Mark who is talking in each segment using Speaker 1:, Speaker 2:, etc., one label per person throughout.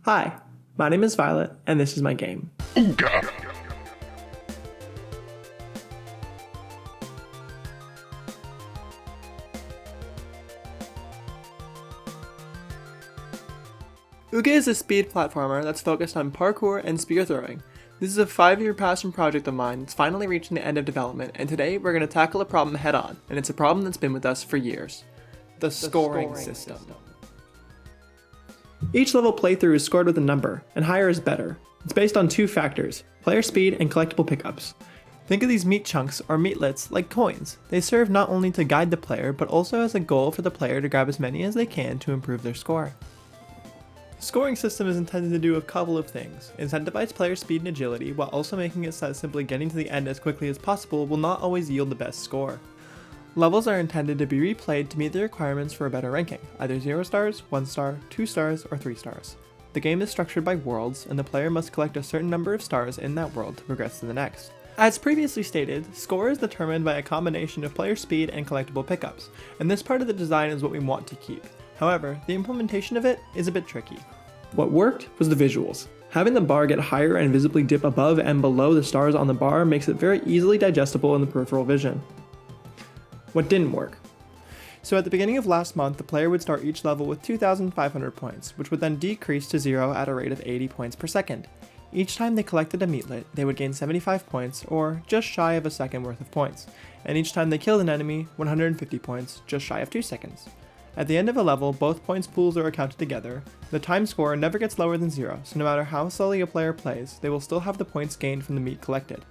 Speaker 1: Hi, my name is Violet, and this is my game.
Speaker 2: Ooga!
Speaker 1: Ooga is a speed platformer that's focused on parkour and spear throwing. This is a 5-year passion project of mine that's finally reaching the end of development, and today we're going to tackle a problem head on, and it's a problem that's been with us for years. The scoring system. Each level playthrough is scored with a number, and higher is better. It's based on two factors, player speed and collectible pickups. Think of these meat chunks, or meatlets, like coins. They serve not only to guide the player, but also as a goal for the player to grab as many as they can to improve their score. The scoring system is intended to do a couple of things. Incentivize player speed and agility, while also making it so that simply getting to the end as quickly as possible will not always yield the best score. Levels are intended to be replayed to meet the requirements for a better ranking, either 0 stars, 1 star, 2 stars, or 3 stars. The game is structured by worlds, and the player must collect a certain number of stars in that world to progress to the next. As previously stated, score is determined by a combination of player speed and collectible pickups, and this part of the design is what we want to keep. However, the implementation of it is a bit tricky. What worked was the visuals. Having the bar get higher and visibly dip above and below the stars on the bar makes it very easily digestible in the peripheral vision. What didn't work? So at the beginning of last month, the player would start each level with 2,500 points, which would then decrease to 0 at a rate of 80 points per second. Each time they collected a meatlet, they would gain 75 points, or just shy of a second worth of points, and each time they killed an enemy, 150 points, just shy of 2 seconds. At the end of a level, both points pools are accounted together. The time score never gets lower than 0, so no matter how slowly a player plays, they will still have the points gained from the meat collected.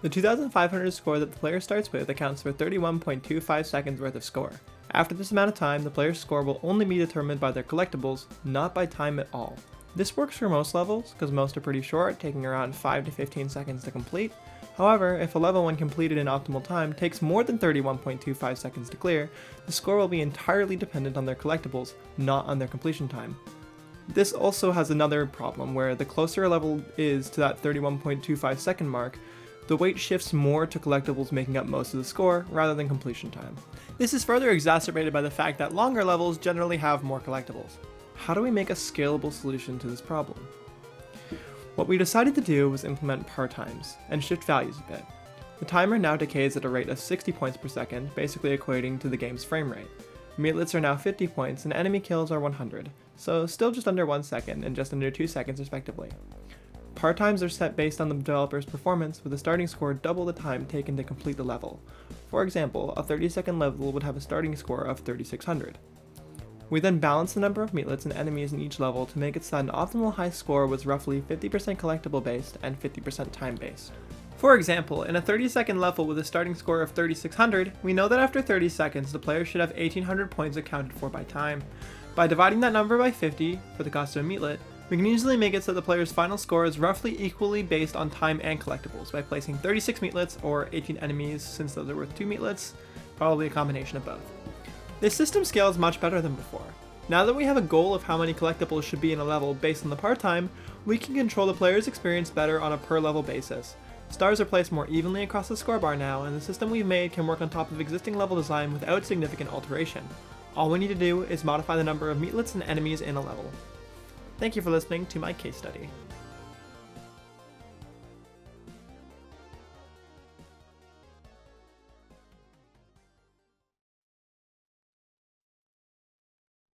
Speaker 1: The 2,500 score that the player starts with accounts for 31.25 seconds worth of score. After this amount of time, the player's score will only be determined by their collectibles, not by time at all. This works for most levels, because most are pretty short, taking around 5 to 15 seconds to complete. However, if a level when completed in optimal time takes more than 31.25 seconds to clear, the score will be entirely dependent on their collectibles, not on their completion time. This also has another problem, where the closer a level is to that 31.25 second mark, the weight shifts more to collectibles making up most of the score, rather than completion time. This is further exacerbated by the fact that longer levels generally have more collectibles. How do we make a scalable solution to this problem? What we decided to do was implement par times, and shift values a bit. The timer now decays at a rate of 60 points per second, basically equating to the game's frame rate. Meatlets are now 50 points, and enemy kills are 100, so still just under 1 second and just under 2 seconds respectively. Par times are set based on the developer's performance, with a starting score double the time taken to complete the level. For example, a 30-second level would have a starting score of 3600. We then balanced the number of meatlets and enemies in each level to make it so that an optimal high score was roughly 50% collectible based and 50% time based. For example, in a 30-second level with a starting score of 3600, we know that after 30 seconds the player should have 1800 points accounted for by time. By dividing that number by 50 for the cost of a meatlet, we can easily make it so the player's final score is roughly equally based on time and collectibles by placing 36 meatlets or 18 enemies, since those are worth 2 meatlets, probably a combination of both. This system scales much better than before. Now that we have a goal of how many collectibles should be in a level based on the par time, we can control the player's experience better on a per level basis. Stars are placed more evenly across the scorebar now, and the system we've made can work on top of existing level design without significant alteration. All we need to do is modify the number of meatlets and enemies in a level. Thank you for listening to my case study.